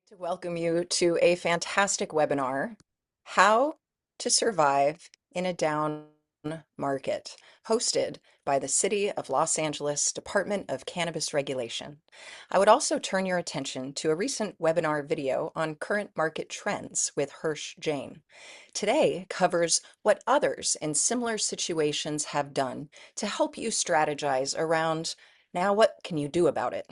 To welcome you to a fantastic webinar, How to Survive in a Down Market, hosted by the City of Los Angeles Department of Cannabis Regulation. I would also turn your attention to a recent webinar video on current market trends with Hirsch Jane. Today covers what others in similar situations have done to help you strategize around, now what can you do about it?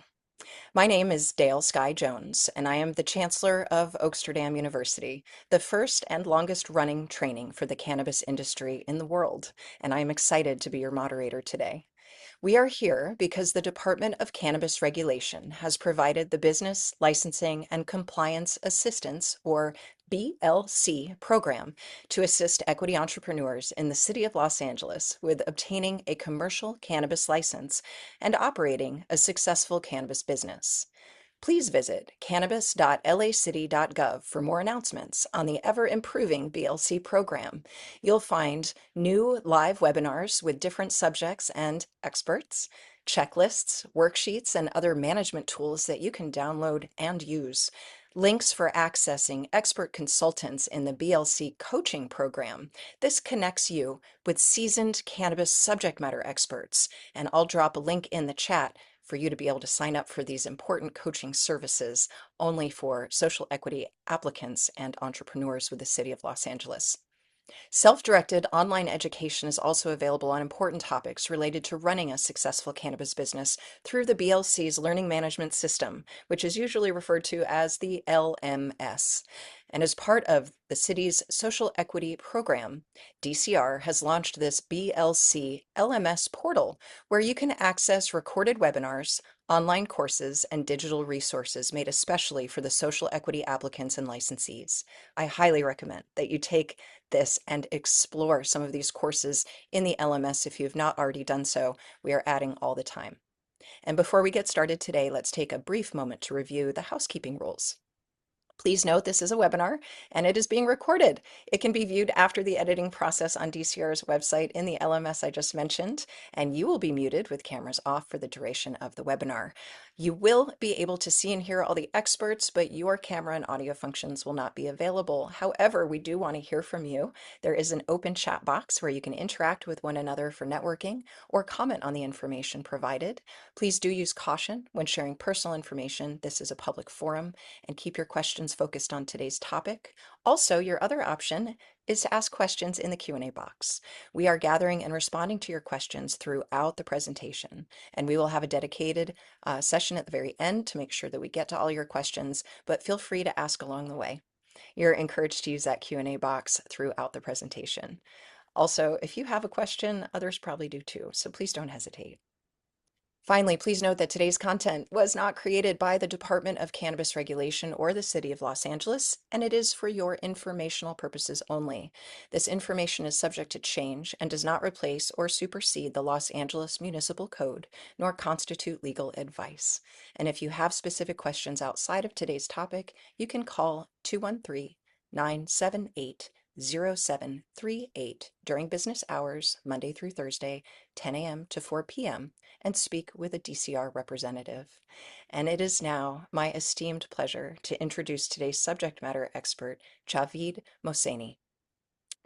My name is Dale Sky Jones, and I am the Chancellor of Oaksterdam University, the first and longest running training for the cannabis industry in the world, and I am excited to be your moderator today. We are here because the Department of Cannabis Regulation has provided the Business Licensing and Compliance Assistance, or BLC, program to assist equity entrepreneurs in the City of Los Angeles with obtaining a commercial cannabis license and operating a successful cannabis business. Please visit cannabis.lacity.gov for more announcements on the ever-improving BLC program. You'll find new live webinars with different subjects and experts, checklists, worksheets, and other management tools that you can download and use. Links for accessing expert consultants in the BLC coaching program. This connects you with seasoned cannabis subject matter experts, and I'll drop a link in the chat for you to be able to sign up for these important coaching services only for social equity applicants and entrepreneurs with the City of Los Angeles. Self-directed online education is also available on important topics related to running a successful cannabis business through the BLC's Learning Management System, which is usually referred to as the LMS. And as part of the city's social equity program, DCR has launched this BLC LMS portal where you can access recorded webinars, online courses, and digital resources made especially for the social equity applicants and licensees. I highly recommend that you take this and explore some of these courses in the LMS if you've not already done so. We are adding all the time. And before we get started today, let's take a brief moment to review the housekeeping rules. Please note this is a webinar and it is being recorded. It can be viewed after the editing process on DCR's website in the LMS I just mentioned, and you will be muted with cameras off for the duration of the webinar. You will be able to see and hear all the experts, but your camera and audio functions will not be available. However, we do want to hear from you. There is an open chat box where you can interact with one another for networking or comment on the information provided. Please do use caution when sharing personal information. This is a public forum, and keep your questions focused on today's topic. Also, your other option is to ask questions in the Q&A box. We are gathering and responding to your questions throughout the presentation, and we will have a dedicated session at the very end to make sure that we get to all your questions, but feel free to ask along the way. You're encouraged to use that Q&A box throughout the presentation. Also, if you have a question, others probably do too, so please don't hesitate. Finally, please note that today's content was not created by the Department of Cannabis Regulation or the City of Los Angeles, and it is for your informational purposes only. This information is subject to change and does not replace or supersede the Los Angeles Municipal Code, nor constitute legal advice. And if you have specific questions outside of today's topic, you can call 213-978-0738 during business hours, Monday through Thursday, 10 a.m. to 4 p.m., and speak with a DCR representative. And it is now my esteemed pleasure to introduce today's subject matter expert, Jhavid Mohseni.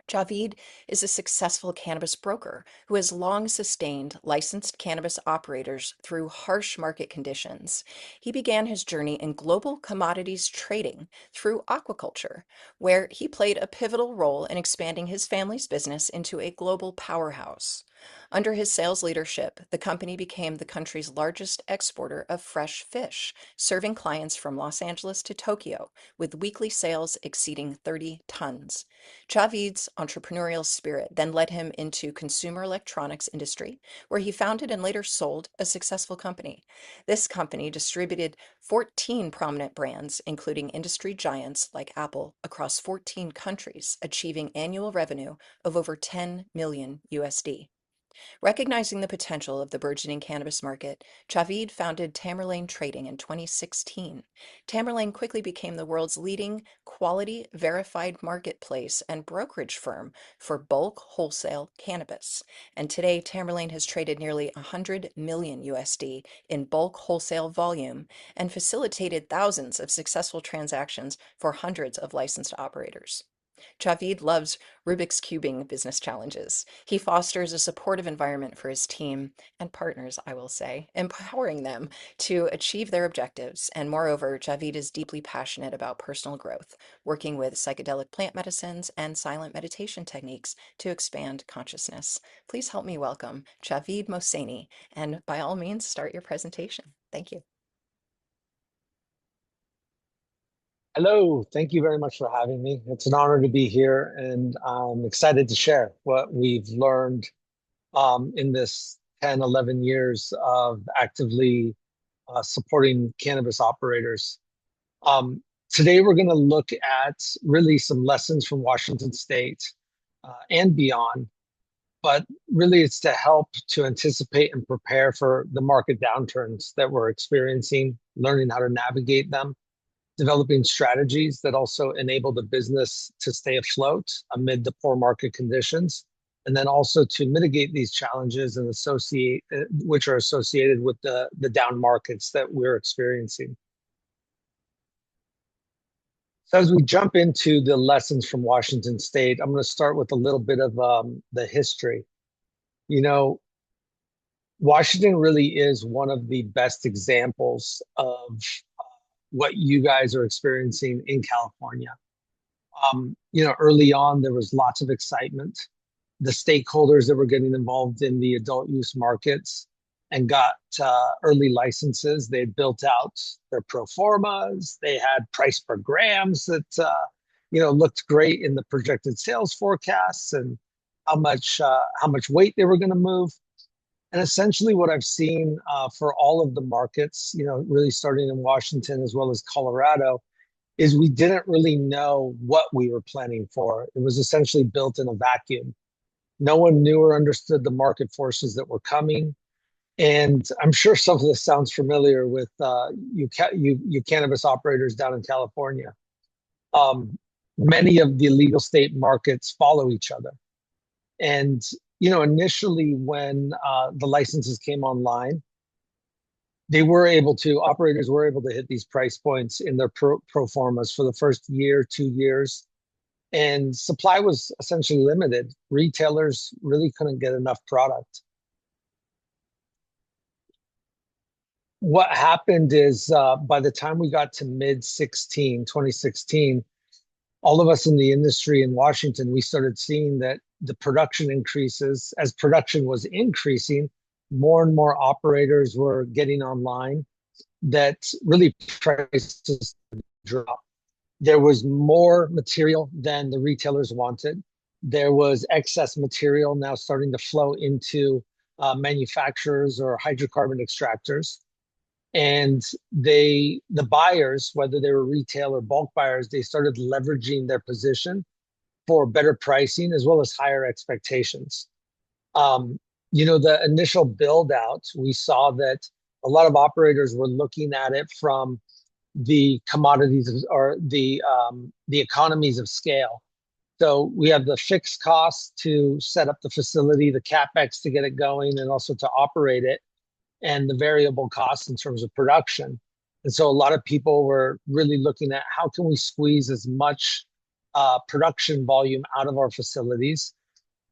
Jhavid is a successful cannabis broker who has long sustained licensed cannabis operators through harsh market conditions. He began his journey in global commodities trading through aquaculture, where he played a pivotal role in expanding his family's business into a global powerhouse. Under his sales leadership, the company became the country's largest exporter of fresh fish, serving clients from Los Angeles to Tokyo, with weekly sales exceeding 30 tons. Javid's entrepreneurial spirit then led him into consumer electronics industry, where he founded and later sold a successful company. This company distributed 14 prominent brands, including industry giants like Apple, across 14 countries, achieving annual revenue of over 10 million USD. Recognizing the potential of the burgeoning cannabis market, Jhavid founded Tamerlane Trading in 2016. Tamerlane quickly became the world's leading quality verified marketplace and brokerage firm for bulk wholesale cannabis. And today, Tamerlane has traded nearly 100 million USD in bulk wholesale volume and facilitated thousands of successful transactions for hundreds of licensed operators. Javid loves Rubik's Cubing business challenges. He fosters a supportive environment for his team and partners, I will say, empowering them to achieve their objectives. And moreover, Javid is deeply passionate about personal growth, working with psychedelic plant medicines and silent meditation techniques to expand consciousness. Please help me welcome Jhavid Mohseni, and by all means, start your presentation. Thank you. Hello, thank you very much for having me. It's an honor to be here, and I'm excited to share what we've learned in this 10, 11 years of actively supporting cannabis operators. Today, we're going to look at really some lessons from Washington State and beyond, but really it's to help to anticipate and prepare for the market downturns that we're experiencing, learning how to navigate them, developing strategies that also enable the business to stay afloat amid the poor market conditions, and then also to mitigate these challenges and associate which are associated with the down markets that we're experiencing. So as we jump into the lessons from Washington State, I'm going to start with a little bit of the history. You know, Washington really is one of the best examples of what you guys are experiencing in California. Early on, there was lots of excitement. The stakeholders that were getting involved in the adult use markets and got early licenses, they had built out their pro formas. They had price per grams that looked great in the projected sales forecasts and how much weight they were going to move. And essentially, what I've seen for all of the markets, really starting in Washington as well as Colorado, is we didn't really know what we were planning for. It was essentially built in a vacuum. No one knew or understood the market forces that were coming. And I'm sure some of this sounds familiar with you cannabis operators down in California. Many of the legal state markets follow each other. And initially when the licenses came online, operators were able to hit these price points in their pro formas for the first year, 2 years, and supply was essentially limited. Retailers really couldn't get enough product. What happened is by the time we got to 2016, all of us in the industry in Washington, we started seeing that the production increases. As production was increasing, more and more operators were getting online that really prices dropped. There was more material than the retailers wanted. There was excess material now starting to flow into manufacturers or hydrocarbon extractors. And the buyers, whether they were retail or bulk buyers, they started leveraging their position for better pricing as well as higher expectations. The initial build out, we saw that a lot of operators were looking at it from the commodities or the economies of scale. So we have the fixed costs to set up the facility, the capex to get it going, and also to operate it, and the variable costs in terms of production. And so a lot of people were really looking at how can we squeeze as much production volume out of our facilities.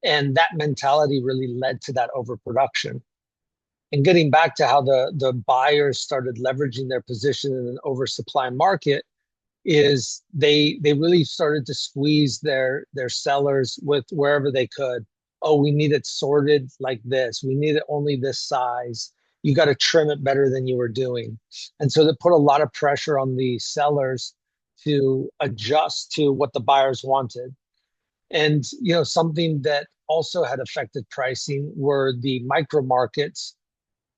And that mentality really led to that overproduction. And getting back to how the buyers started leveraging their position in an oversupply market is they really started to squeeze their sellers with wherever they could. Oh, we need it sorted like this. We need it only this size. You got to trim it better than you were doing. And so that put a lot of pressure on the sellers to adjust to what the buyers wanted. And something that also had affected pricing were the micro markets.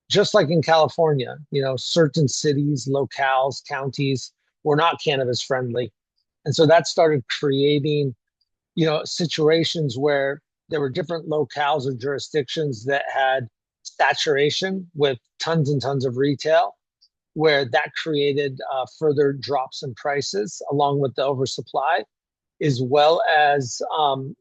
Just like in California, certain cities, locales, counties were not cannabis friendly. And so that started creating, situations where there were different locales or jurisdictions that had saturation with tons and tons of retail, where that created further drops in prices along with the oversupply, as well as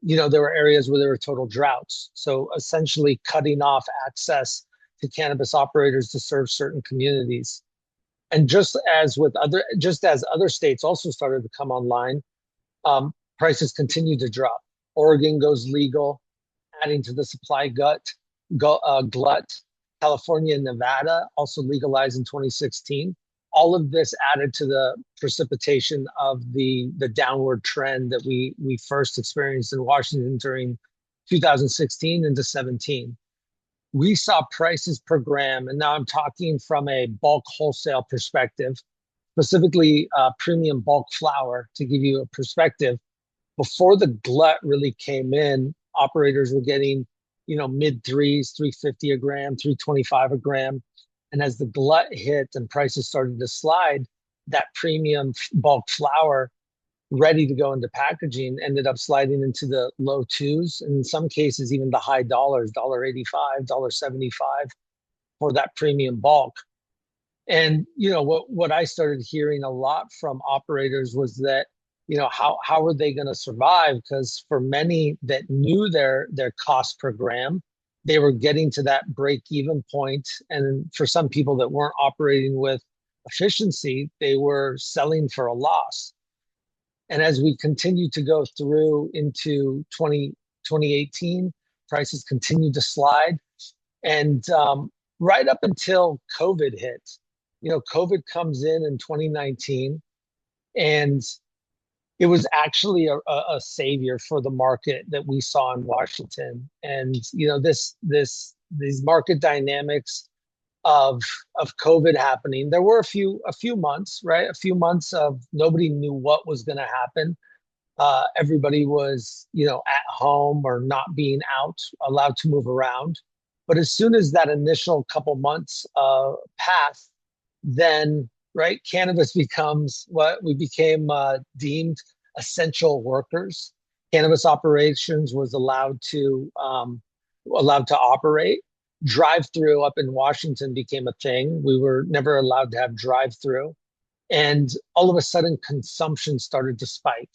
there were areas where there were total droughts. So essentially cutting off access to cannabis operators to serve certain communities. And just as other states also started to come online, prices continued to drop. Oregon goes legal, adding to the supply glut. California and Nevada also legalized in 2016. All of this added to the precipitation of the downward trend that we first experienced in Washington during 2016 into 17. We saw prices per gram, and now I'm talking from a bulk wholesale perspective, specifically premium bulk flower, to give you a perspective. Before the glut really came in, operators were getting, mid threes, 350 a gram, 325 a gram. And as the glut hit and prices started to slide, that premium bulk flower ready to go into packaging ended up sliding into the low twos, and in some cases even the high dollars, $1.85, $1.75 for that premium bulk. And what I started hearing a lot from operators was that, how are they going to survive? Because for many that knew their cost per gram, they were getting to that break even point. And for some people that weren't operating with efficiency, they were selling for a loss. And as we continued to go through into 2018, prices continued to slide. And right up until COVID hit, COVID comes in 2019, and it was actually a savior for the market that we saw in Washington. And, these market dynamics of COVID happening, there were a few months, right? A few months of nobody knew what was going to happen. Everybody was, at home or not being out, allowed to move around. But as soon as that initial couple months passed, then right, cannabis becomes what we became deemed essential workers. Cannabis operations was allowed to operate. Drive-through up in Washington became a thing. We were never allowed to have drive-through. And all of a sudden, consumption started to spike.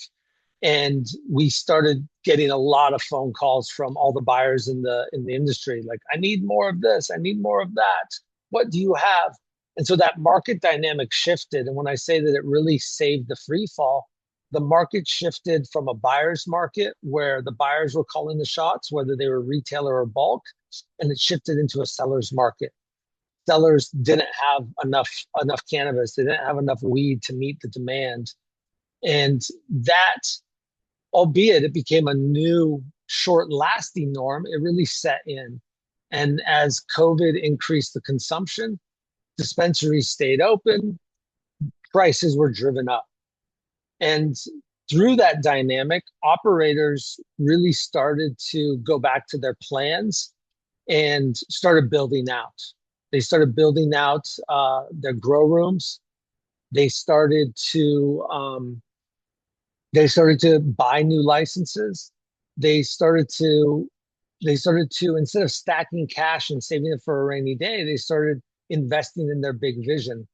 And we started getting a lot of phone calls from all the buyers in the industry, like, I need more of this, I need more of that. What do you have? And so that market dynamic shifted. And when I say that it really saved the free fall, the market shifted from a buyer's market where the buyers were calling the shots, whether they were retailer or bulk, and it shifted into a seller's market. Sellers didn't have enough cannabis. They didn't have enough weed to meet the demand. And that, albeit it became a new short lasting norm, it really set in. And as COVID increased the consumption, dispensaries stayed open, prices were driven up. And through that dynamic, operators really started to go back to their plans and started building out. They started building out their grow rooms. They started to buy new licenses. They started to instead of stacking cash and saving it for a rainy day, they started investing in their big vision.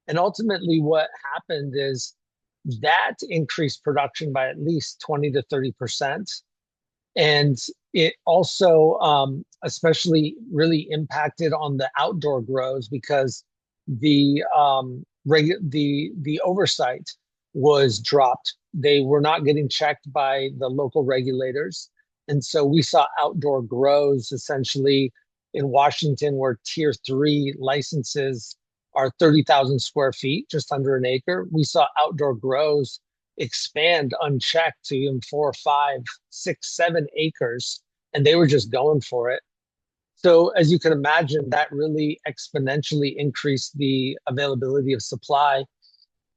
And ultimately, what happened is that increased production by at least 20 to 30%. And it also especially really impacted on the outdoor grows because the oversight was dropped. They were not getting checked by the local regulators. And so we saw outdoor grows essentially in Washington where tier 3 licenses are 30,000 square feet, just under an acre. We saw outdoor grows expand unchecked to even 4, 5, 6, 7 acres, and they were just going for it. So as you can imagine, that really exponentially increased the availability of supply.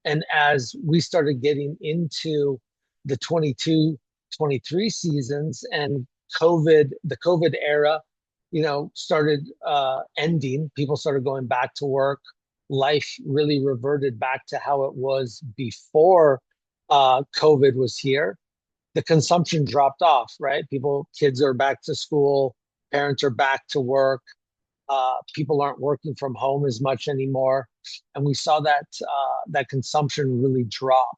And as we started getting into the 22, 23 seasons and the COVID era, started ending, people started going back to work. Life really reverted back to how it was before COVID was here. the consumption dropped off, right? Kids are back to school, parents are back to work, people aren't working from home as much anymore, and we saw that consumption really drop.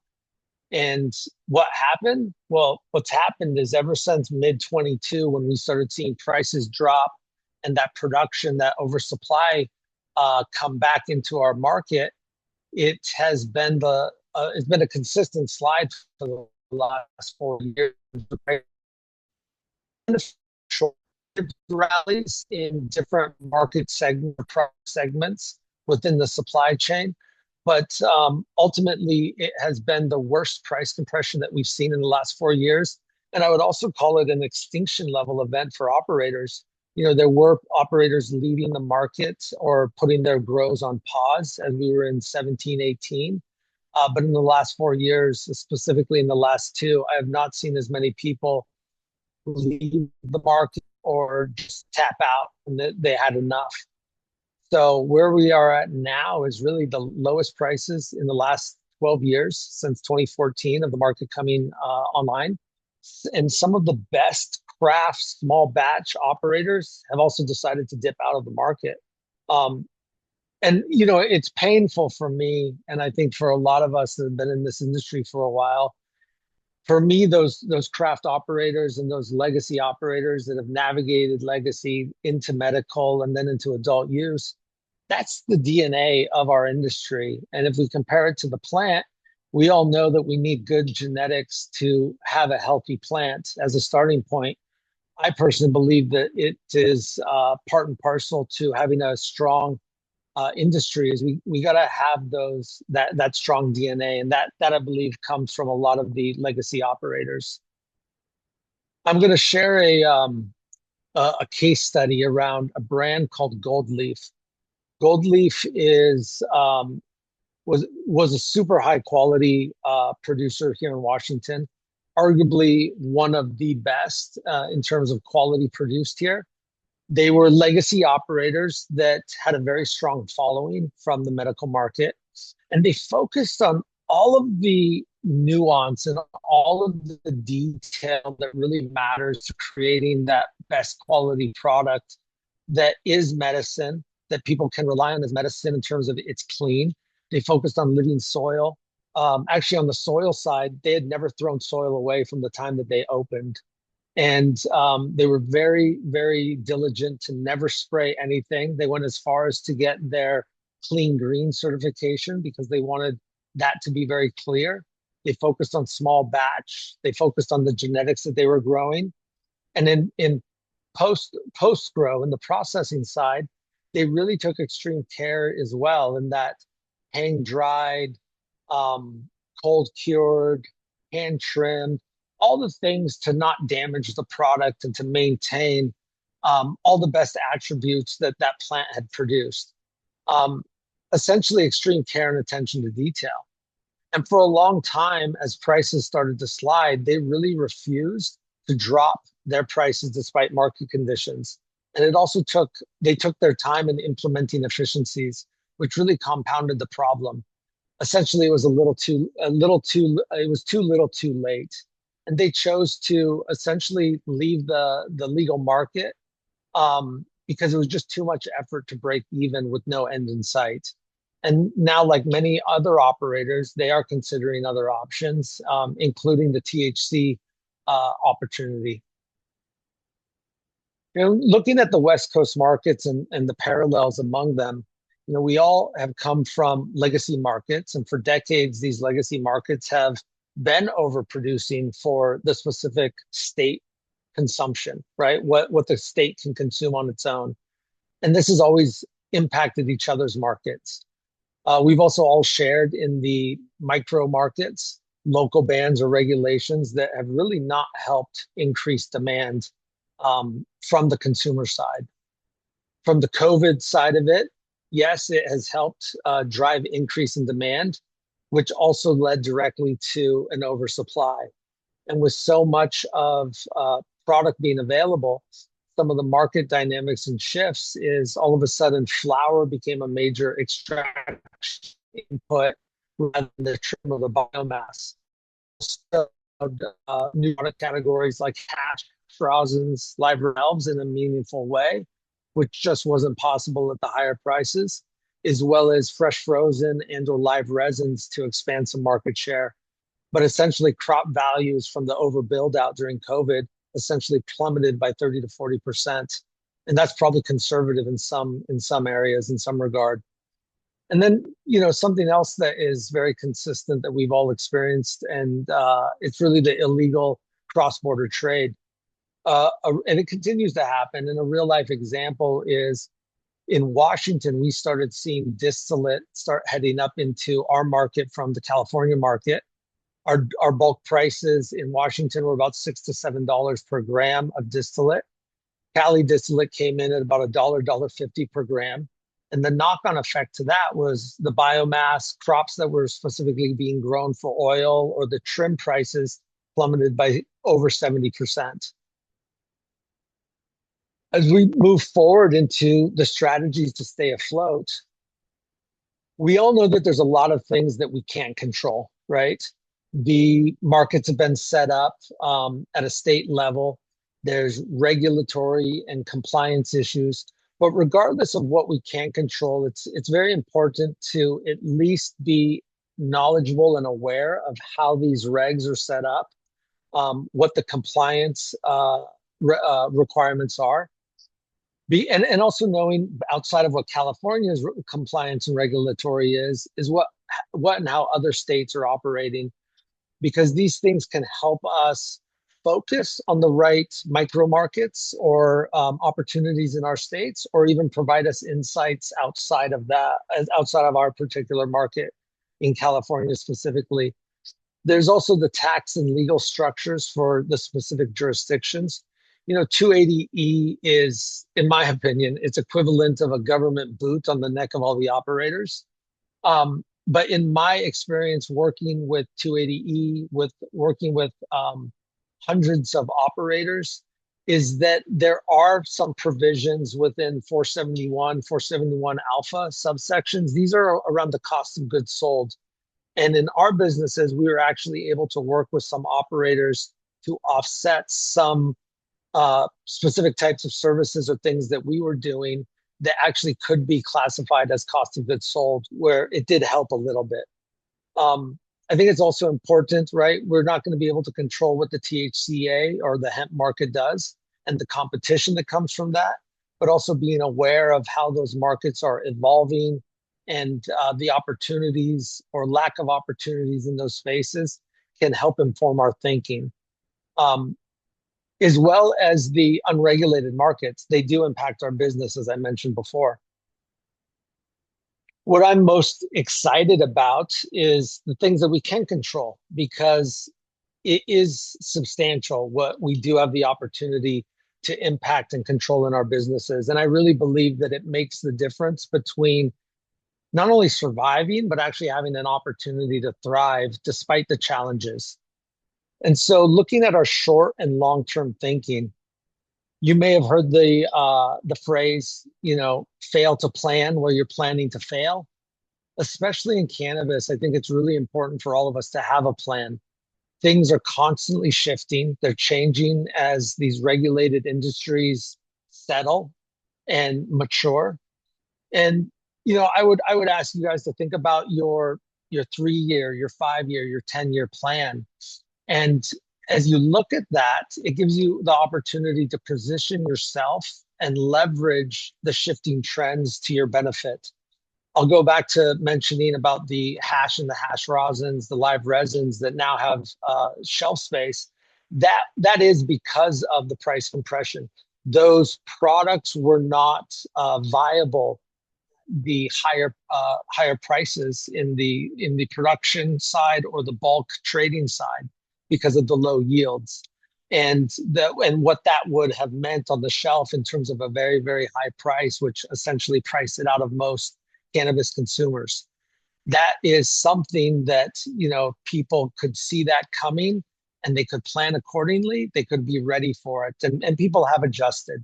And what happened? Well, what's happened is ever since mid 22, when we started seeing prices drop and that production, that oversupply, come back into our market, it's been a consistent slide for the last 4 years. Short rallies in different segments within the supply chain. But ultimately, it has been the worst price compression that we've seen in the last 4 years. And I would also call it an extinction level event for operators. There were operators leaving the market or putting their grows on pause as we were in 17, 18. But in the last 4 years, specifically in the last two, I have not seen as many people leave the market or just tap out and they had enough. So where we are at now is really the lowest prices in the last 12 years since 2014 of the market coming online. And some of the best craft small batch operators have also decided to dip out of the market. And it's painful for me, and I think for a lot of us that have been in this industry for a while. For me, those craft operators and those legacy operators that have navigated legacy into medical and then into adult use, that's the DNA of our industry. And if we compare it to the plant, we all know that we need good genetics to have a healthy plant as a starting point. I personally believe that it is part and parcel to having a strong industry. Is we got to have that strong DNA, and that I believe comes from a lot of the legacy operators. I'm going to share a case study around a brand called Gold Leaf. Gold Leaf was a super high quality producer here in Washington, arguably one of the best in terms of quality produced here. They were legacy operators that had a very strong following from the medical market, and they focused on all of the nuance and all of the detail that really matters to creating that best quality product that is medicine, that people can rely on as medicine in terms of it's clean. They focused on living soil. Actually, on the soil side, they had never thrown soil away from the time that they opened. And they were very, very diligent to never spray anything. They went as far as to get their clean green certification because they wanted that to be very clear. They focused on small batch. They focused on the genetics that they were growing. And in post grow, in the processing side, they really took extreme care as well in that hang dried, cold cured, hand trimmed, all the things to not damage the product and to maintain all the best attributes that that plant had produced. Essentially, extreme care and attention to detail. And for a long time, as prices started to slide, they really refused to drop their prices despite market conditions. And they took their time in implementing efficiencies, which really compounded the problem. Essentially, it was it was too little too late. And they chose to essentially leave the legal market because it was just too much effort to break even with no end in sight. And now, like many other operators, they are considering other options, including the THC opportunity. Looking at the West Coast markets and the parallels among them, we all have come from legacy markets, and for decades, these legacy markets have been overproducing for the specific state consumption, right? What the state can consume on its own. And this has always impacted each other's markets. We've also all shared in the micro markets, local bans or regulations that have really not helped increase demand from the consumer side. From the COVID side of it, yes, it has helped drive increase in demand, which also led directly to an oversupply. And with so much of product being available, some of the market dynamics and shifts is all of a sudden flower became a major extraction input rather than the trim of the biomass. So new product categories like hash, rosins, live elves in a meaningful way, which just wasn't possible at the higher prices, as well as fresh frozen and or live resins to expand some market share. But essentially crop values from the over build out during COVID essentially plummeted by 30 to 40%. And that's probably conservative in some areas, in some regard. And then, something else that is very consistent that we've all experienced, and it's really the illegal cross-border trade. And it continues to happen. And a real life example is in Washington, we started seeing distillate start heading up into our market from the California market. Our bulk prices in Washington were about $6 to $7 per gram of distillate. Cali distillate came in at about $1.50 per gram. And the knock-on effect to that was the biomass crops that were specifically being grown for oil or the trim prices plummeted by over 70%. As we move forward into the strategies to stay afloat, we all know that there's a lot of things that we can't control, right? The markets have been set up at a state level. There's regulatory and compliance issues. But regardless of what we can control, it's very important to at least be knowledgeable and aware of how these regs are set up, what the compliance requirements are. And also knowing outside of what California's compliance and regulatory is what and how other states are operating, because these things can help us focus on the right micro markets or opportunities in our states, or even provide us insights outside of that, outside of our particular market in California specifically. There's also the tax and legal structures for the specific jurisdictions. 280E is, in my opinion, it's equivalent of a government boot on the neck of all the operators. But in my experience working with 280E, working with hundreds of operators, is that there are some provisions within 471 alpha subsections. These are around the cost of goods sold. And in our businesses, we were actually able to work with some operators to offset some specific types of services or things that we were doing that actually could be classified as cost of goods sold, where it did help a little bit. I think it's also important, right? We're not going to be able to control what the THCA or the hemp market does and the competition that comes from that, but also being aware of how those markets are evolving and the opportunities or lack of opportunities in those spaces can help inform our thinking. As well as the unregulated markets, they do impact our business, as I mentioned before. What I'm most excited about is the things that we can control, because it is substantial what we do have the opportunity to impact and control in our businesses. And I really believe that it makes the difference between not only surviving, but actually having an opportunity to thrive despite the challenges. And so looking at our short and long-term thinking, you may have heard the phrase, fail to plan where you're planning to fail. Especially in cannabis, I think it's really important for all of us to have a plan. Things are constantly shifting. They're changing as these regulated industries settle and mature. And I would ask you guys to think about your 3-year, your 5-year, your 10-year plan. And as you look at that, it gives you the opportunity to position yourself and leverage the shifting trends to your benefit. I'll go back to mentioning about the hash and the hash rosins, the live resins that now have shelf space. That is because of the price compression. Those products were not viable. The higher prices in the production side or the bulk trading side because of the low yields, and what that would have meant on the shelf in terms of a very, very high price, which essentially priced it out of most cannabis consumers. That is something that people could see that coming, and they could plan accordingly. They could be ready for it, and people have adjusted.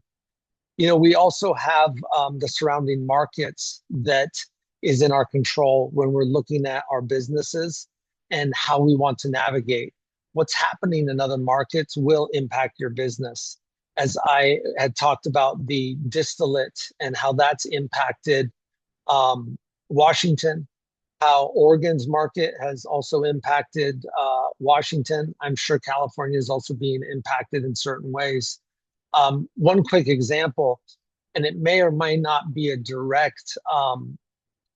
We also have the surrounding markets that is in our control when we're looking at our businesses and how we want to navigate. what's happening in other markets will impact your business. As I had talked about the distillate and how that's impacted um, Washington, how Oregon's market has also impacted Washington. I'm sure California is also being impacted in certain ways. One quick example, and it may or may not be a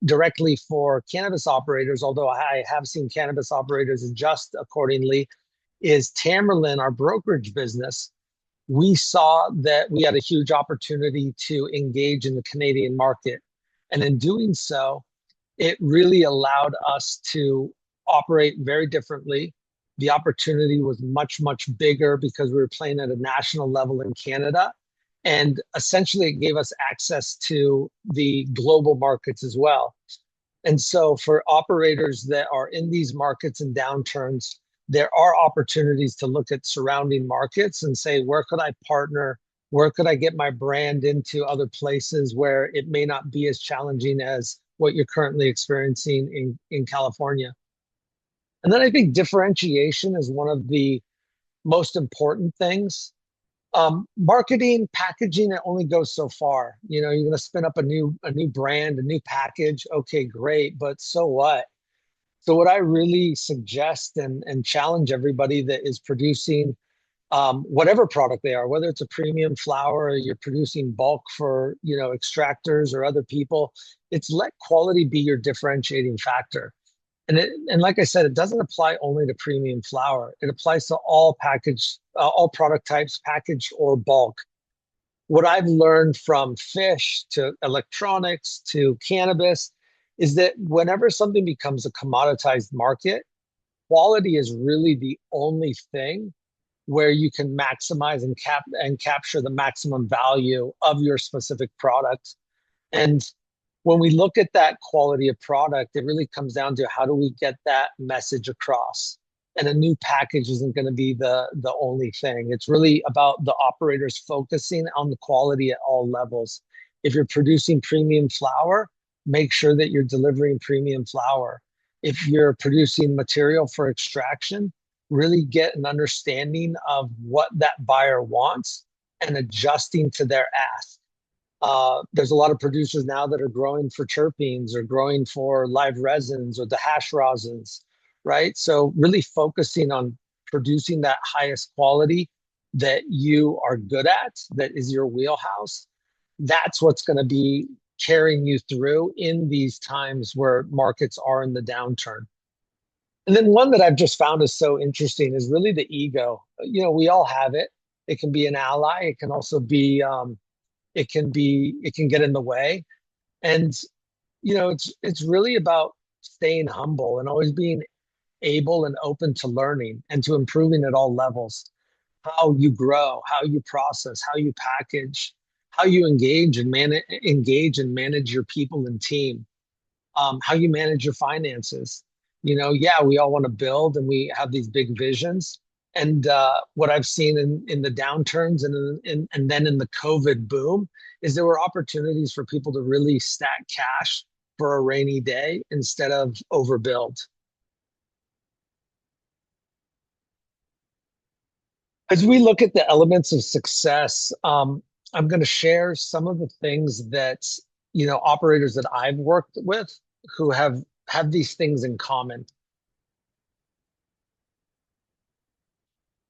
directly for cannabis operators, although I have seen cannabis operators adjust accordingly, is Tamerlan, our brokerage business. We saw that we had a huge opportunity to engage in the Canadian market. And in doing so, it really allowed us to operate very differently. The opportunity was much, much bigger because we were playing at a national level in Canada. And essentially, it gave us access to the global markets as well. And so, for operators that are in these markets and downturns, there are opportunities to look at surrounding markets and say, where could I partner? Where could I get my brand into other places where it may not be as challenging as what you're currently experiencing in California? And then I think differentiation is one of the most important things. Marketing, packaging, it only goes so far. You know, you're going to spin up a new brand, a new package. Okay, great, but so what? So what I really suggest and challenge everybody that is producing whatever product they are, whether it's a premium flower, or you're producing bulk for extractors or other people, it's let quality be your differentiating factor. And like I said, it doesn't apply only to premium flower. It applies to all product types, packaged or bulk. What I've learned from fish to electronics to cannabis is that whenever something becomes a commoditized market, quality is really the only thing where you can maximize and capture the maximum value of your specific product. And when we look at that quality of product, it really comes down to how do we get that message across? And a new package isn't going to be the only thing. It's really about the operators focusing on the quality at all levels. If you're producing premium flower, make sure that you're delivering premium flower. If you're producing material for extraction, really get an understanding of what that buyer wants and adjusting to their ask. There's a lot of producers now that are growing for terpenes or growing for live resins or the hash rosins, right? So really focusing on producing that highest quality that you are good at, that is your wheelhouse. That's what's going to be carrying you through in these times where markets are in the downturn. And then one that I've just found is so interesting is really the ego. We all have it. It can be an ally. It can also be it can get in the way. And it's really about staying humble and always being able and open to learning and to improving at all levels. How you grow, how you process, how you package, how you engage and manage your people and team, how you manage your finances. Yeah, we all want to build and we have these big visions. And what I've seen in the downturns and then in the COVID boom is there were opportunities for people to really stack cash for a rainy day instead of overbuild. As we look at the elements of success, I'm going to share some of the things that operators that I've worked with who have these things in common.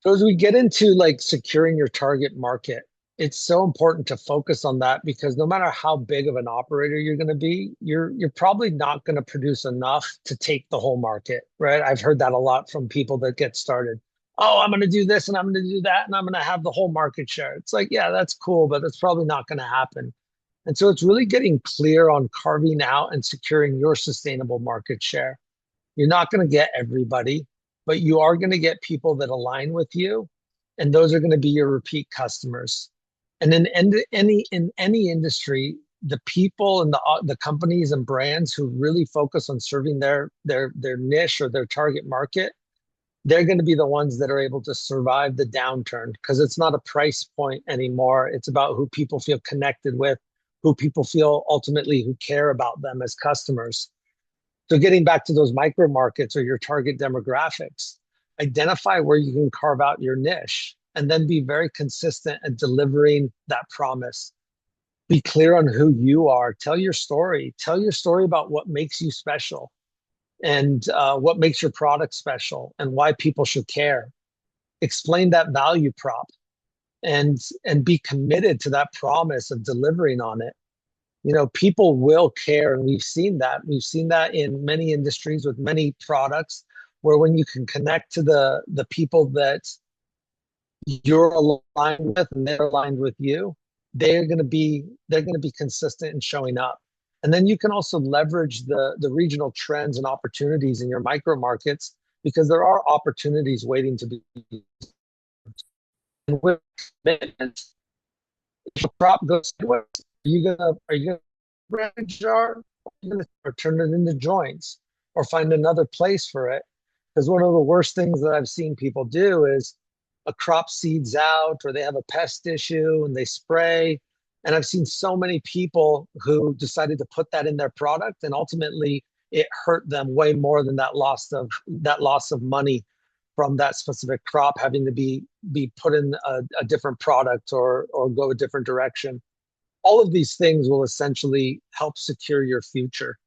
So as we get into like securing your target market, it's so important to focus on that because no matter how big of an operator you're going to be, you're probably not going to produce enough to take the whole market, right? I've heard that a lot from people that get started. Oh, I'm going to do this and I'm going to do that and I'm going to have the whole market share. It's like, yeah, that's cool, but that's probably not going to happen. And so it's really getting clear on carving out and securing your sustainable market share. You're not going to get everybody, but you are going to get people that align with you, and those are going to be your repeat customers. And in any industry, the people and the companies and brands who really focus on serving their niche or their target market, they're going to be the ones that are able to survive the downturn because it's not a price point anymore. It's about who people feel connected with, who people feel ultimately who care about them as customers. So getting back to those micro markets or your target demographics, Identify where you can carve out your niche, and then be very consistent at delivering that promise. Be clear on who you are. Tell your story. Tell your story about what makes you special, and what makes your product special, and why people should care. Explain that value prop, and be committed to that promise of delivering on it. People will care, and we've seen that in many industries with many products, where when you can connect to the people that you're aligned with and they're aligned with you, they're going to be consistent in showing up. And then you can also leverage the regional trends and opportunities in your micro markets, because there are opportunities waiting to be. And with commitment, if a crop goes sideways, are you gonna break a jar? Are you gonna or turn it into joints, or find another place for it? Because one of the worst things that I've seen people do is a crop seeds out, or they have a pest issue and they spray. And I've seen so many people who decided to put that in their product, and ultimately it hurt them way more than that loss of money from that specific crop having to be put in a different product, or go a different direction. All of these things will essentially help secure your future.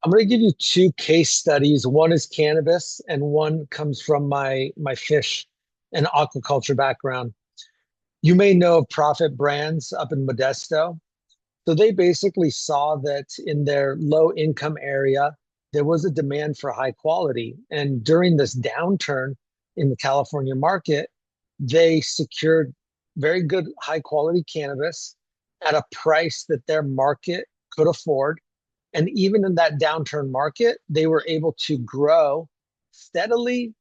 I'm going to give you two case studies. One is cannabis, and one comes from my fish and aquaculture background. You may know of Profit Brands up in Modesto. So they basically saw that in their low income area, there was a demand for high quality. And during this downturn in the California market, they secured very good high quality cannabis at a price that their market could afford. And even in that downturn market, they were able to grow steadily,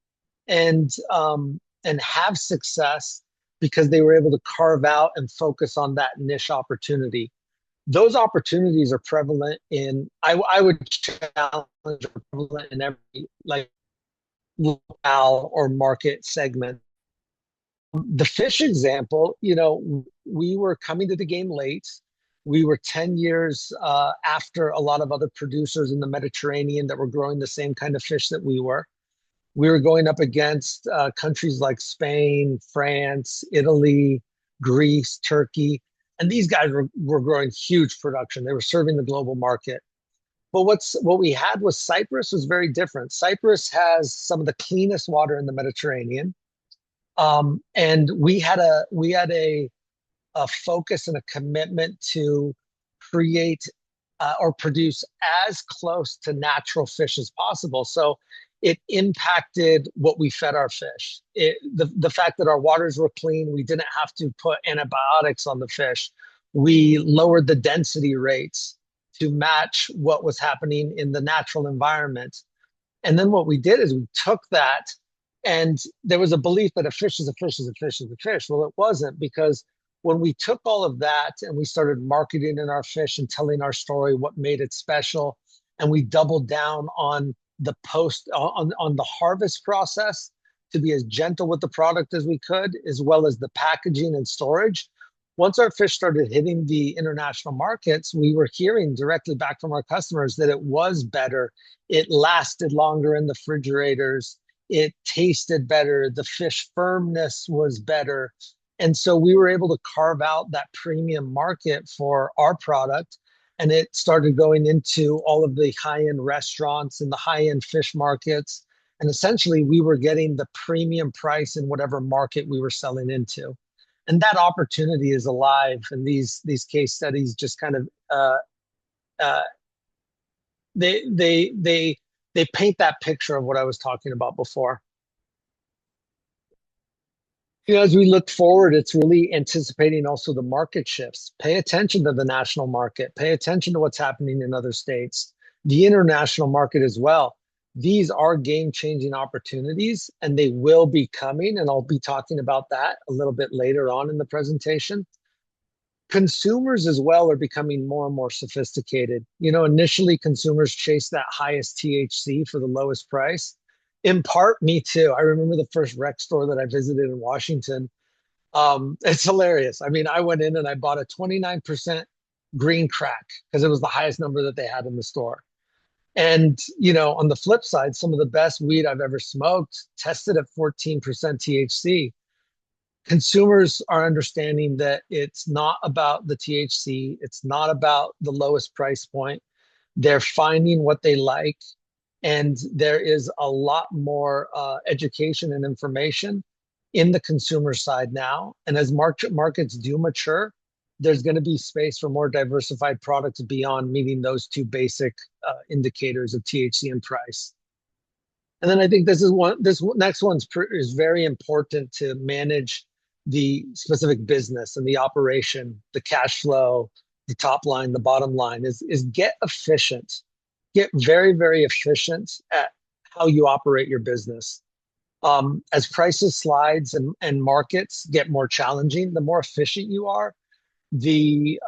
and have success, because they were able to carve out and focus on that niche opportunity. Those opportunities are prevalent in, I would challenge, are prevalent in every, like, locale or market segment. The fish example, we were coming to the game late. We were 10 years after a lot of other producers in the Mediterranean that were growing the same kind of fish that we were. We were going up against countries like Spain, France, Italy, Greece, Turkey, and these guys were growing huge production. They were serving the global market. But what we had was Cyprus was very different. Cyprus has some of the cleanest water in the Mediterranean, and we had a focus and a commitment to create or produce as close to natural fish as possible. So it impacted what we fed our fish. The fact that our waters were clean, we didn't have to put antibiotics on the fish. We lowered the density rates to match what was happening in the natural environment. And then what we did is we took that, and there was a belief that a fish is a fish is a fish is a fish. Well, it wasn't, because when we took all of that and we started marketing in our fish and telling our story, what made it special, and we doubled down on the harvest process to be as gentle with the product as we could, as well as the packaging and storage. Once our fish started hitting the international markets, we were hearing directly back from our customers that it was better. It lasted longer in the refrigerators. It tasted better. The fish firmness was better. And so we were able to carve out that premium market for our product. And it started going into all of the high end restaurants and the high end fish markets. And essentially, we were getting the premium price in whatever market we were selling into. And that opportunity is alive. And these case studies just kind of uh, they paint that picture of what I was talking about before. As we look forward, it's really anticipating also the market shifts. Pay attention to the national market. Pay attention to what's happening in other states, the international market as well. These are game-changing opportunities, and they will be coming, and I'll be talking about that a little bit later on in the presentation. Consumers as well are becoming more and more sophisticated. Initially consumers chase that highest THC for the lowest price. In part, me too. I remember the first rec store that I visited in Washington. It's hilarious. I mean, I went in and I bought a 29% green crack because it was the highest number that they had in the store. And, on the flip side, some of the best weed I've ever smoked tested at 14% THC. Consumers are understanding that it's not about the THC, it's not about the lowest price point. They're finding what they like, and there is a lot more education and information in the consumer side now. And as markets do mature, there's going to be space for more diversified products beyond meeting those two basic indicators of THC and price. And then I think this next is very important to manage the specific business and the operation, the cash flow, the top line, the bottom line is get efficient, get very, very efficient at how you operate your business. As prices slides and markets get more challenging, the more efficient you are, the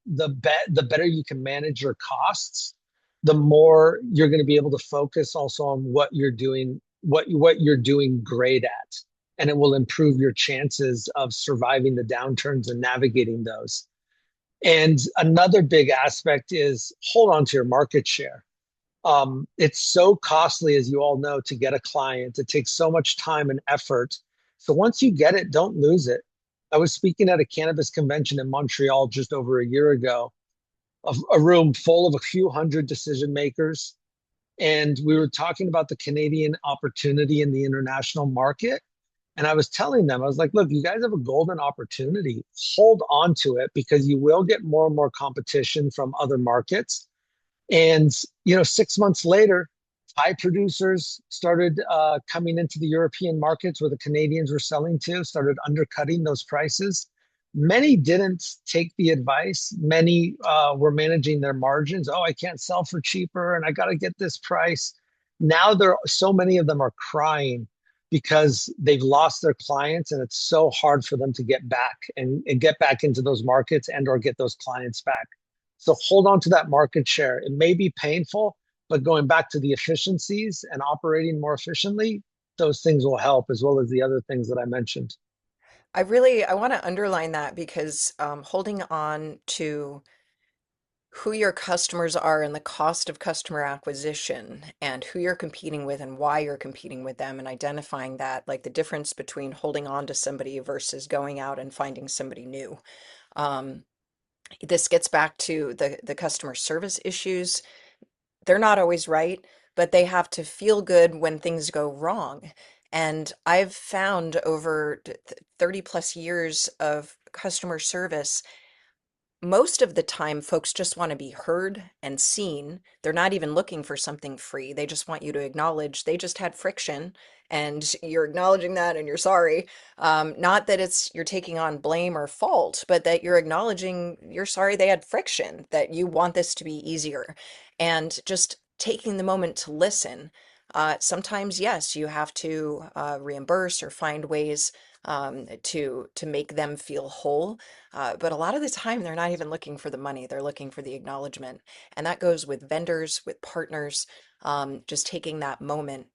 the better you can manage your costs, the more you're going to be able to focus also on what you're doing, what you're doing great at, and it will improve your chances of surviving the downturns and navigating those. And another big aspect is hold on to your market share. It's so costly, as you all know, to get a client. It takes so much time and effort. So once you get it, don't lose it. I was speaking at a cannabis convention in Montreal just over a year ago, a room full of a few hundred decision makers. And we were talking about the Canadian opportunity in the international market. And I was telling them, I was like, look, you guys have a golden opportunity. Hold on to it because you will get more and more competition from other markets. And 6 months later, Thai producers started coming into the European markets where the Canadians were selling to, started undercutting those prices. Many didn't take the advice. Many were managing their margins. Oh, I can't sell for cheaper, and I got to get this price. Now so many of them are crying because they've lost their clients, and it's so hard for them to get back and get back into those markets and or get those clients back. So hold on to that market share. It may be painful, but going back to the efficiencies and operating more efficiently, those things will help as well as the other things that I mentioned. I want to underline that because holding on to who your customers are and the cost of customer acquisition and who you're competing with and why you're competing with them and identifying that, like the difference between holding on to somebody versus going out and finding somebody new. Um, this gets back to the customer service issues. They're not always right, but they have to feel good when things go wrong. And I've found over 30 plus years of customer service, most of the time, folks just want to be heard and seen. They're not even looking for something free. They just want you to acknowledge they just had friction and you're acknowledging that and you're sorry. Not that it's you're taking on blame or fault, but that you're acknowledging you're sorry they had friction, that you want this to be easier. And just taking the moment to listen. Sometimes, yes, you have to reimburse or find ways to make them feel whole, but a lot of the time, they're not even looking for the money. They're looking for the acknowledgement. And that goes with vendors, with partners, just taking that moment.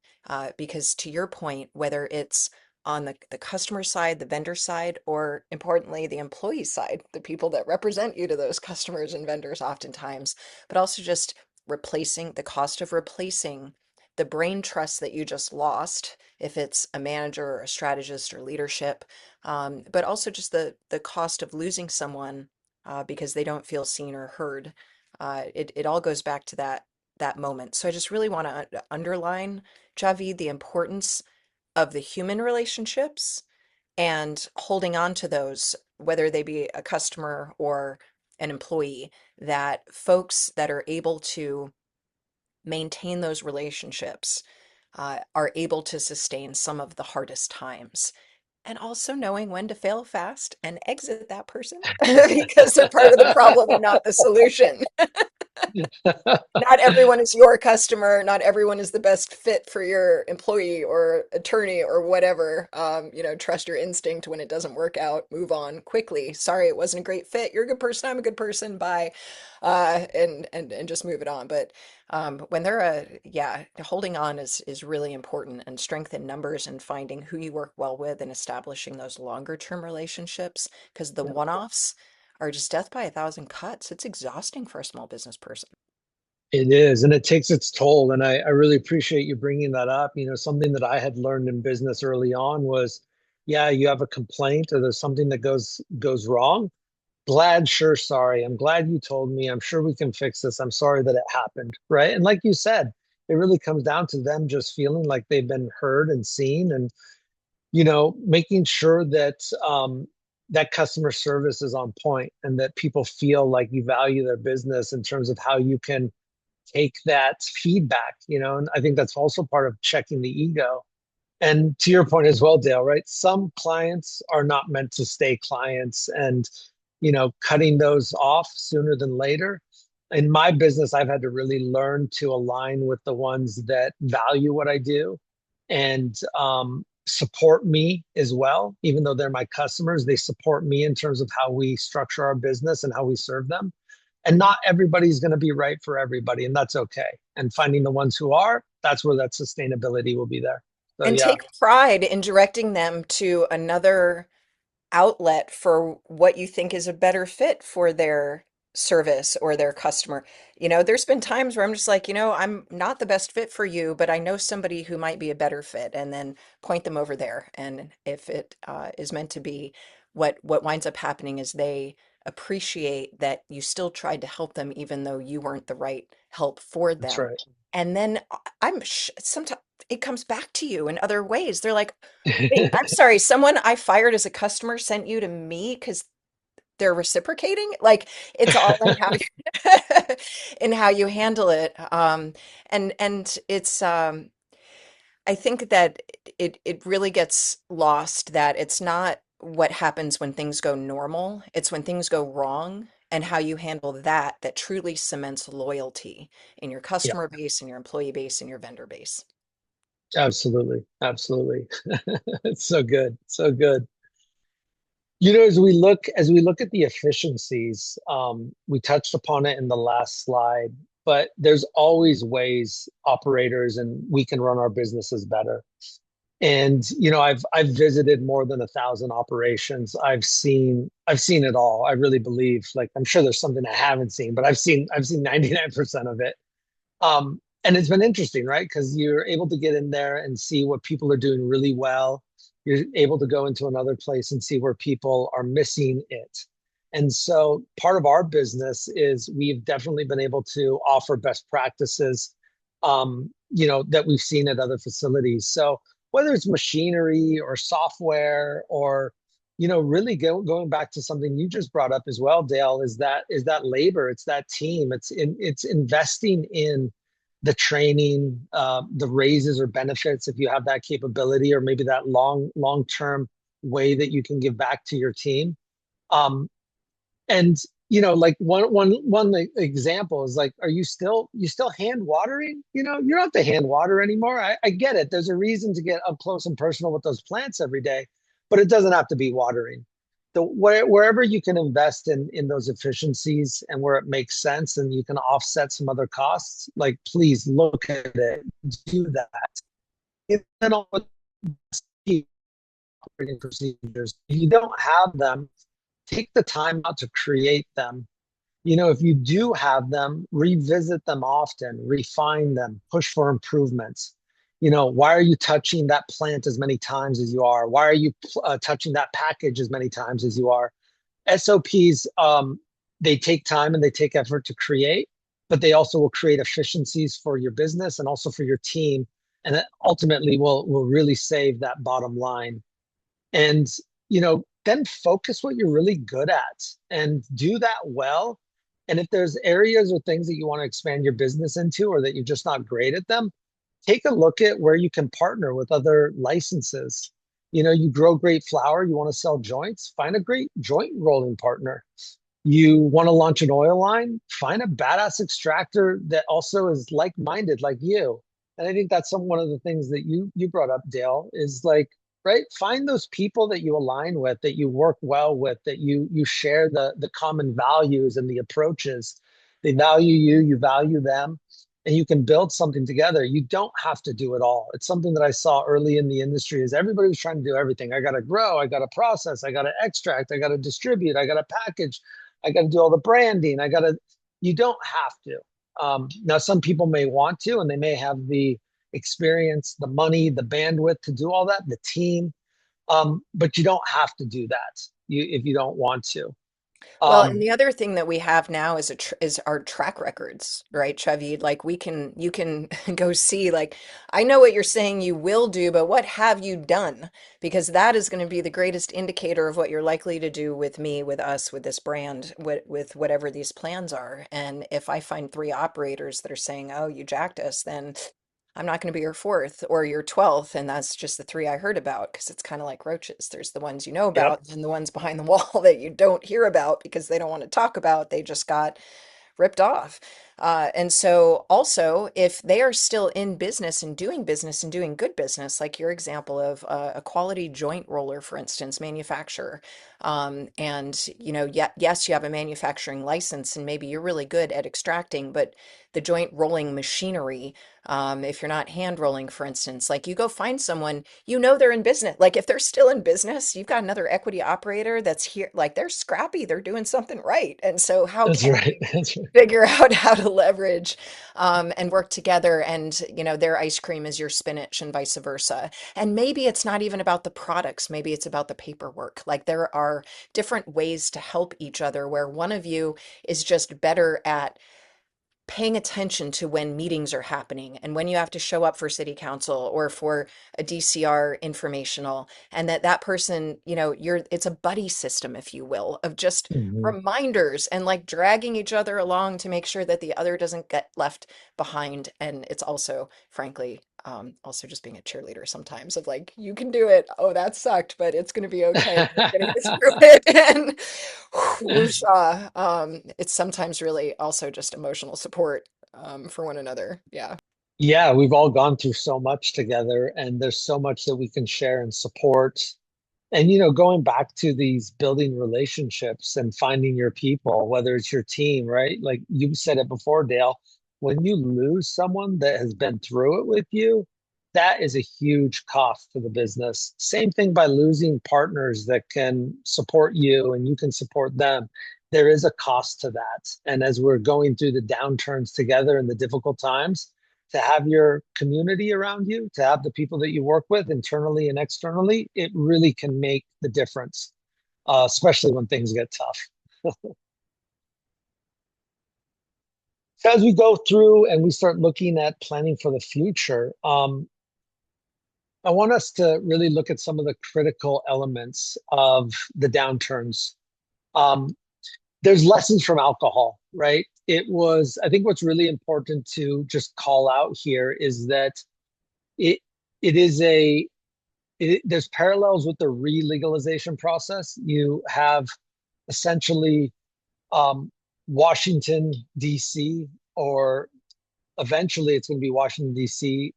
Because to your point, whether it's on the customer side, the vendor side, or importantly, the employee side, the people that represent you to those customers and vendors oftentimes, but also just replacing the cost of replacing the brain trust that you just lost, if it's a manager or a strategist or leadership, but also just the cost of losing someone because they don't feel seen or heard. It all goes back to that moment. So I just really want to underline, Javid, the importance of the human relationships and holding on to those, whether they be a customer or an employee, that folks that are able to maintain those relationships are able to sustain some of the hardest times. And also knowing when to fail fast and exit that person because they're part of the problem and not the solution. Not everyone is your customer. Not everyone is the best fit for your employee or attorney or whatever. Trust your instinct when it doesn't work out. Move on quickly. Sorry, it wasn't a great fit. You're a good person. I'm a good person. Bye, and just move it on. But when they're yeah, holding on is really important, and strength in numbers and finding who you work well with and establishing those longer term relationships because the Yeah. one offs are just death by a thousand cuts. It's exhausting for a small business person. It is, and it takes its toll. And I really appreciate you bringing that up. You know, something that I had learned in business early on was, yeah, you have a complaint or there's something that goes wrong. Glad, sure, sorry. I'm glad you told me. I'm sure we can fix this. I'm sorry that it happened, right? And like you said, it really comes down to them just feeling like they've been heard and seen, and making sure that that customer service is on point and that people feel like you value their business in terms of how you can take that feedback, and I think that's also part of checking the ego. And to your point as well, Dale, right? Some clients are not meant to stay clients, and cutting those off sooner than later. In my business, I've had to really learn to align with the ones that value what I do and support me as well. Even though they're my customers, they support me in terms of how we structure our business and how we serve them. And not everybody's going to be right for everybody, and that's okay. And finding the ones who are, that's where that sustainability will be there. So And yeah, take pride in directing them to another outlet for what you think is a better fit for their service or their customer. There's been times where I'm just like, I'm not the best fit for you, but I know somebody who might be a better fit, and then point them over there. And if it is meant to be, what winds up happening is they appreciate that you still tried to help them, even though you weren't the right help for that's them. right. And then sometimes it comes back to you in other ways. They're like, wait, I'm sorry, someone I fired as a customer sent you to me because they're reciprocating? Like, it's all in how you in how you handle it. And it's I think that it really gets lost that it's not what happens when things go normal, it's when things go wrong and how you handle that that truly cements loyalty in your Yeah, customer base, in your employee base, and your vendor base. absolutely. Absolutely. It's so good. So good. As we look at the efficiencies, we touched upon it in the last slide, but there's always ways operators and we can run our businesses better. And I've visited more than 1,000 operations. I've seen it all. I really believe. Like, I'm sure there's something I haven't seen, but I've seen 99% of it. And it's been interesting, right? Because you're able to get in there and see what people are doing really well. You're able to go into another place and see where people are missing it. And so part of our business is we've definitely been able to offer best practices, that we've seen at other facilities. So whether it's machinery or software or, really going back to something you just brought up as well, Dale, is that labor, it's that team, it's investing in the training, the raises or benefits if you have that capability, or maybe that long term way that you can give back to your team. Um, and like one example is like, are you still hand watering? You don't have to hand water anymore. I get it. There's a reason to get up close and personal with those plants every day, but it doesn't have to be watering. So wherever you can invest in those efficiencies and where it makes sense and you can offset some other costs, like, please look at it, do that. Then all with operating procedures, if you don't have them, take the time out to create them. If you do have them, revisit them often, refine them, push for improvements. Why are you touching that plant as many times as you are? Why are you touching that package as many times as you are? SOPs, they take time and they take effort to create, but they also will create efficiencies for your business and also for your team. And it ultimately will really save that bottom line. And then focus what you're really good at and do that well. And if there's areas or things that you want to expand your business into or that you're just not great at them, take a look at where you can partner with other licenses. You grow great flower, you want to sell joints, find a great joint rolling partner. You want to launch an oil line, find a badass extractor that also is like-minded like you. And I think that's one of the things that you brought up, Dale, is like, right, find those people that you align with, that you work well with, that you share the common values and the approaches. They value you, you value them, and you can build something together. You don't have to do it all. It's something that I saw early in the industry is everybody was trying to do everything. I got to grow, I got to process, I got to extract, I got to distribute, I got to package, I got to do all the branding. You don't have to. Now, some people may want to, and they may have the experience, the money, the bandwidth to do all that, the team, but you don't have to do that if you don't want to. Well, and Um, the other thing that we have now is is our track records, right, Chevy? Like you can go see like I know what you're saying you will do, but what have you done? Because that is going to be the greatest indicator of what you're likely to do with me, with us, with this brand, with whatever these plans are. And if I find three operators that are saying, "Oh, you jacked us," then I'm not going to be your fourth or your 12th. And that's just the three I heard about because it's kind of like roaches. There's the ones you know yep, about and the ones behind the wall that you don't hear about because they don't want to talk about. They just got ripped off. And so, also, if they are still in business and doing good business, like your example of a quality joint roller, for instance, manufacturer, and yet, yes, you have a manufacturing license, and maybe you're really good at extracting, but the joint rolling machinery, if you're not hand rolling, for instance, like you go find someone, they're in business. Like if they're still in business, you've got another equity operator that's here, like they're scrappy, they're doing something right. And so, how that's can right. That's right. figure out how to leverage and work together, and their ice cream is your spinach and vice versa. And maybe it's not even about the products, maybe it's about the paperwork. Like there are different ways to help each other where one of you is just better at paying attention to when meetings are happening and when you have to show up for city council or for a DCR informational, and that person, it's a buddy system, if you will, of just Mhm. reminders and like dragging each other along to make sure that the other doesn't get left behind. And it's also, frankly, also just being a cheerleader sometimes of like, you can do it. Oh, that sucked, but it's going to be okay. We're going to get through it. And woosah. It's sometimes really also just emotional support for one another. Yeah. Yeah, we've all gone through so much together, and there's so much that we can share and support. And going back to these building relationships and finding your people, whether it's your team, right? Like you said it before, Dale, when you lose someone that has been through it with you, that is a huge cost to the business. Same thing by losing partners that can support you and you can support them. There is a cost to that. And as we're going through the downturns together and the difficult times, to have your community around you, to have the people that you work with internally and externally, it really can make the difference, especially when things get tough. So as we go through and we start looking at planning for the future, I want us to really look at some of the critical elements of the downturns. Um, there's lessons from alcohol, right? I think what's really important to just call out here is that it it is there's parallels with the re-legalization process. You have essentially um, Washington, D.C., or eventually it's going to be Washington, D.C.,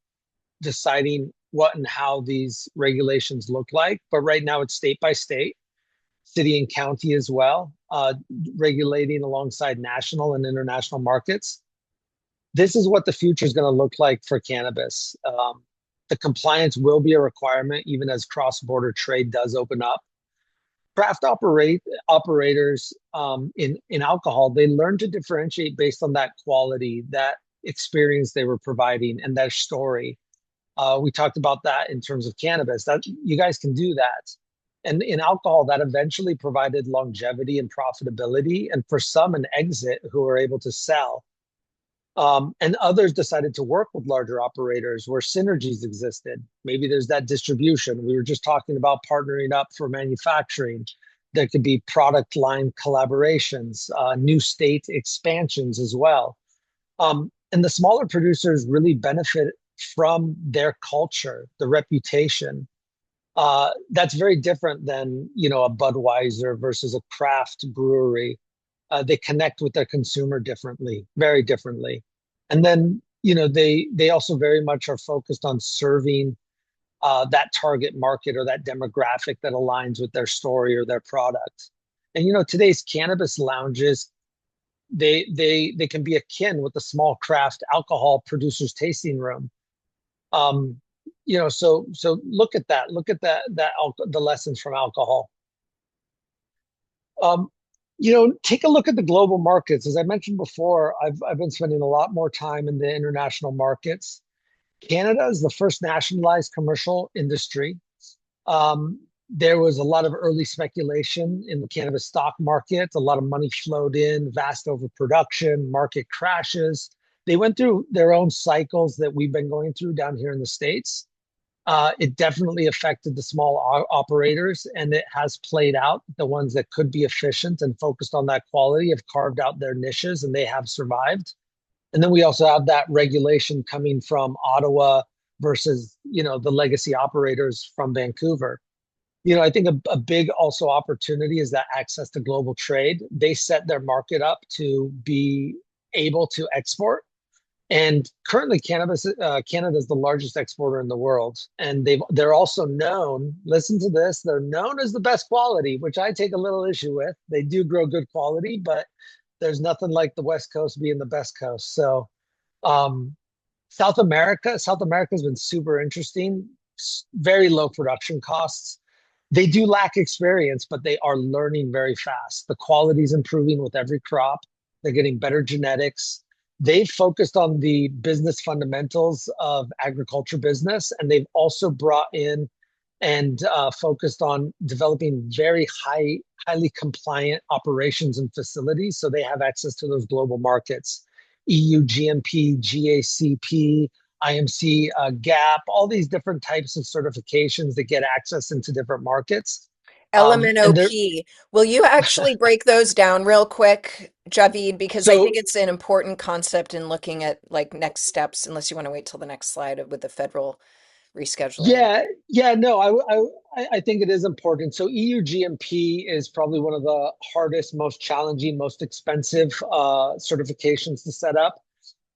deciding what and how these regulations look like. But right now it's state by state, city and county as well, regulating alongside national and international markets. This is what the future is going to look like for cannabis. The compliance will be a requirement even as cross-border trade does open up. Craft operators in alcohol, they learn to differentiate based on that quality, that experience they were providing, and that story. We talked about that in terms of cannabis. That you guys can do that, and in alcohol, that eventually provided longevity and profitability, and for some, an exit who were able to sell. And others decided to work with larger operators where synergies existed. Maybe there's that distribution. We were just talking about partnering up for manufacturing. There could be product line collaborations, new state expansions as well. And the smaller producers really benefit from their culture, the reputation. That's very different than a Budweiser versus a craft brewery. They connect with their consumer differently, very differently. And then, they also very much are focused on serving that target market or that demographic that aligns with their story or their product. And today's cannabis lounges, they can be akin with a small craft alcohol producer's tasting room. Um, so look at that. Look at the lessons from alcohol. Um, Take a look at the global markets. As I mentioned before, I've been spending a lot more time in the international markets. Canada is the first nationalized commercial industry. There was a lot of early speculation in the cannabis stock market. A lot of money flowed in, vast overproduction, market crashes. They went through their own cycles that we've been going through down here in the States. It definitely affected the small operators, and it has played out. The ones that could be efficient and focused on that quality have carved out their niches, and they have survived. And then we also have that regulation coming from Ottawa versus, the legacy operators from Vancouver. I think a big also opportunity is that access to global trade. They set their market up to be able to export. And currently, Canada is the largest exporter in the world, and they're also known. Listen to this: they're known as the best quality, which I take a little issue with. They do grow good quality, but there's nothing like the West Coast being the best coast. So, um, South America has been super interesting. Very low production costs. They do lack experience, but they are learning very fast. The quality is improving with every crop. They're getting better genetics. They've focused on the business fundamentals of agriculture business, and they've also brought in and focused on developing highly compliant operations and facilities, so they have access to those global markets. EU GMP, GACP, IMC, GAP, all these different types of certifications that get access into different markets. And they're LMNOP. Will you actually break those down real quick, Javid? Because I think so it's an important concept in looking at like next steps, unless you want to wait till the next slide with the federal rescheduling. yeah, no, I think it is important. So EU GMP is probably one of the hardest, most challenging, most expensive certifications to set up.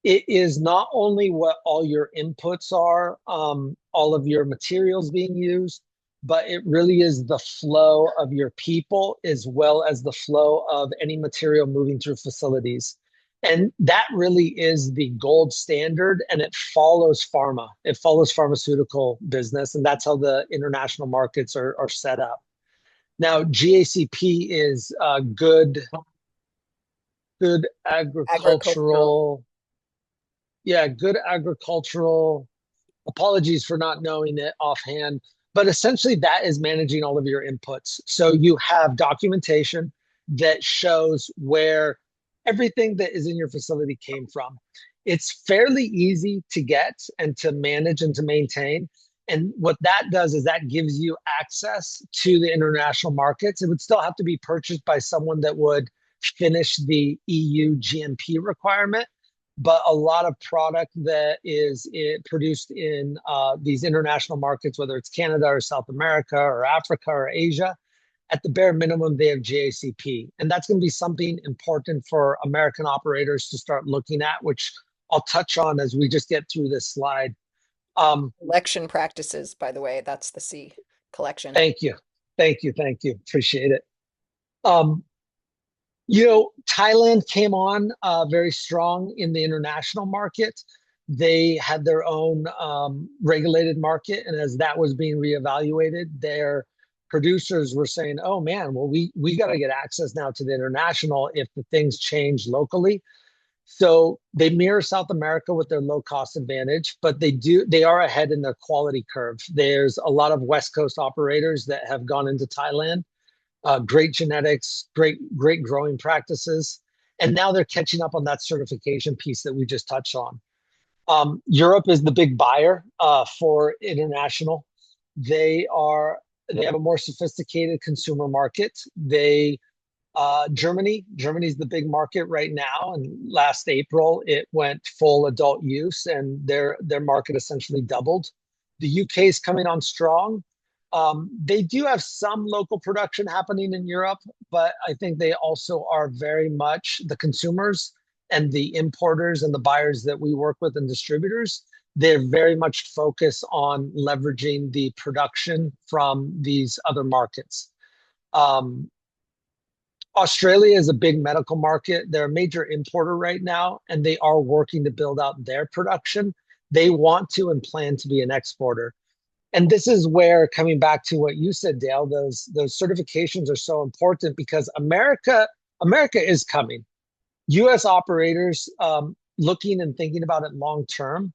It is not only what all your inputs are, all of your materials being used, but it really is the flow of your people as well as the flow of any material moving through facilities. And that really is the gold standard, and it follows pharma. It follows pharmaceutical business, and that's how the international markets are set up. Now, GACP is good Agricultural. agricultural, yeah, good agricultural. Apologies for not knowing it offhand, but essentially that is managing all of your inputs. So you have documentation that shows where everything that is in your facility came from. It's fairly easy to get and to manage and to maintain. And what that does is that gives you access to the international markets. It would still have to be purchased by someone that would finish the EU GMP requirement, but a lot of product that is produced in these international markets, whether it's Canada or South America or Africa or Asia, at the bare minimum, they have GACP. And that's going to be something important for American operators to start looking at, which I'll touch on as we just get through this slide. Um, Collection practices, by the way, that's the C, collection. Thank you. Thank you. Appreciate it. Um, Thailand came on very strong in the international market. They had their own regulated market, and as that was being reevaluated, their producers were saying, "Oh man, well we got to get access now to the international if the things change locally." So they mirror South America with their low cost advantage, but they are ahead in their quality curve. There's a lot of West Coast operators that have gone into Thailand, great genetics, great growing practices, and now they're catching up on that certification piece that we just touched on. Europe is the big buyer for international. They are they have a more sophisticated consumer market. Germany's the big market right now, and last April it went full adult use, and their market essentially doubled. The UK is coming on strong. They do have some local production happening in Europe, but I think they also are very much the consumers and the importers and the buyers that we work with and distributors. They're very much focused on leveraging the production from these other markets. Um, Australia is a big medical market. They're a major importer right now, and they are working to build out their production. They want to and plan to be an exporter. And this is where, coming back to what you said, Dale, those certifications are so important because America America is coming. US operators looking and thinking about it long term,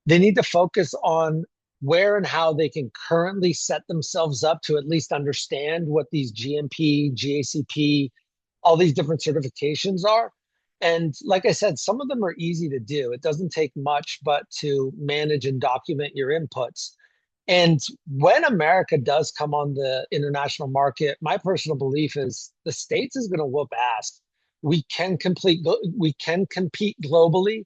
they need to focus on where and how they can currently set themselves up to at least understand what these GMP, GACP, all these different certifications are. And like I said, some of them are easy to do. It doesn't take much but to manage and document your inputs. And when America does come on the international market, my personal belief is the States is going to whoop ass. We can compete globally.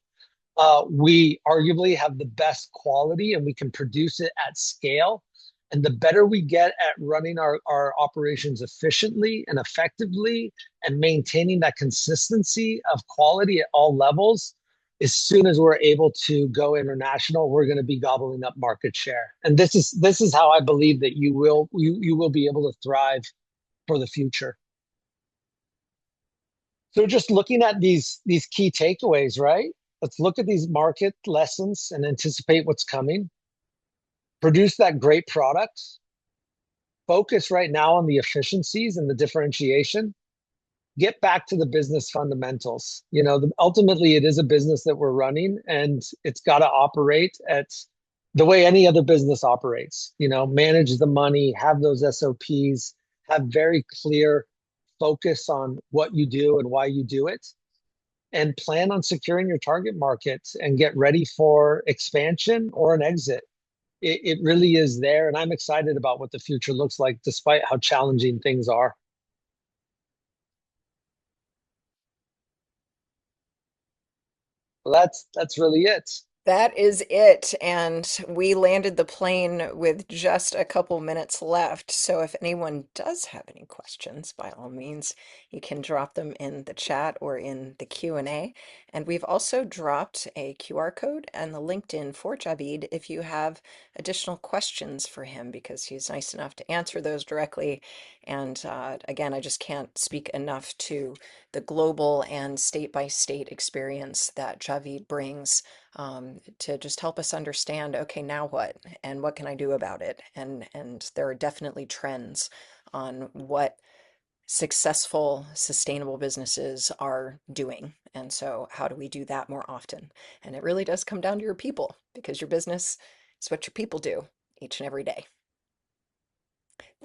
We arguably have the best quality and we can produce it at scale. And the better we get at running our operations efficiently and effectively and maintaining that consistency of quality at all levels, as soon as we're able to go international, we're going to be gobbling up market share. And this is how I believe that you will be able to thrive for the future. So just looking at these key takeaways, right? Let's look at these market lessons and anticipate what's coming. Produce that great product. Focus right now on the efficiencies and the differentiation. Get back to the business fundamentals. Ultimately, it is a business that we're running, and it's got to operate at the way any other business operates. Manage the money, have those SOPs, have very clear focus on what you do and why you do it, and plan on securing your target market and get ready for expansion or an exit. It really is there. And I'm excited about what the future looks like, despite how challenging things are. Well, that's really it. That is it. And we landed the plane with just a couple minutes left. So if anyone does have any questions, by all means, you can drop them in the chat or in the Q&A. And we've also dropped a QR code and the LinkedIn for Javid if you have additional questions for him, because he's nice enough to answer those directly. And again, I just can't speak enough to the global and state by state experience that Javid brings to just help us understand, okay, now what, and what can I do about it? And there are definitely trends on what successful, sustainable businesses are doing. And so, how do we do that more often? And it really does come down to your people, because your business is what your people do each and every day.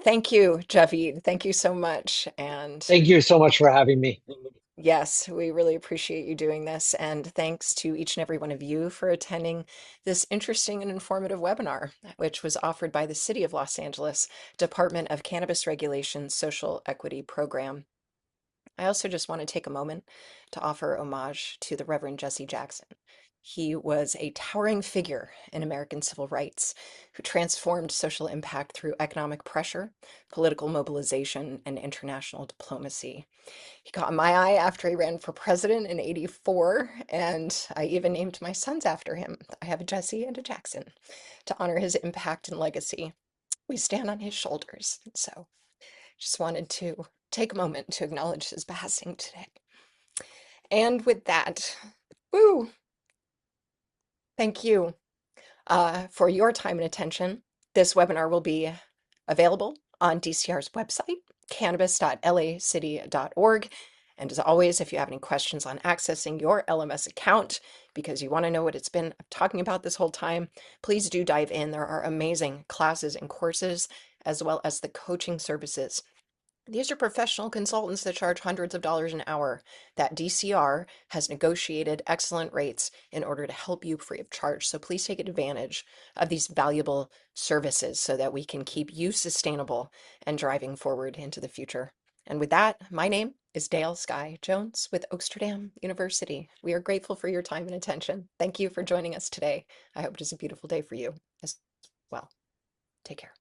Thank you, Javid. Thank you so much. And Thank you so much for having me. yes, we really appreciate you doing this. And thanks to each and every one of you for attending this interesting and informative webinar, which was offered by the City of Los Angeles Department of Cannabis Regulation Social Equity Program. I also just want to take a moment to offer homage to the Reverend Jesse Jackson. He was a towering figure in American civil rights who transformed social impact through economic pressure, political mobilization, and international diplomacy. He caught my eye after he ran for president in '84, and I even named my sons after him. I have a Jesse and a Jackson to honor his impact and legacy. We stand on his shoulders. So just wanted to take a moment to acknowledge his passing today. And with that, woo, thank you for your time and attention. This webinar will be available on DCR's website, cannabis.lacity.org. And as always, if you have any questions on accessing your LMS account, because you want to know what it's been talking about this whole time, please do dive in. There are amazing classes and courses, as well as the coaching services. These are professional consultants that charge hundreds of dollars an hour that DCR has negotiated excellent rates in order to help you free of charge. So please take advantage of these valuable services so that we can keep you sustainable and driving forward into the future. And with that, my name is Dale Sky Jones with Oaksterdam University. We are grateful for your time and attention. Thank you for joining us today. I hope it is a beautiful day for you as well. Take care.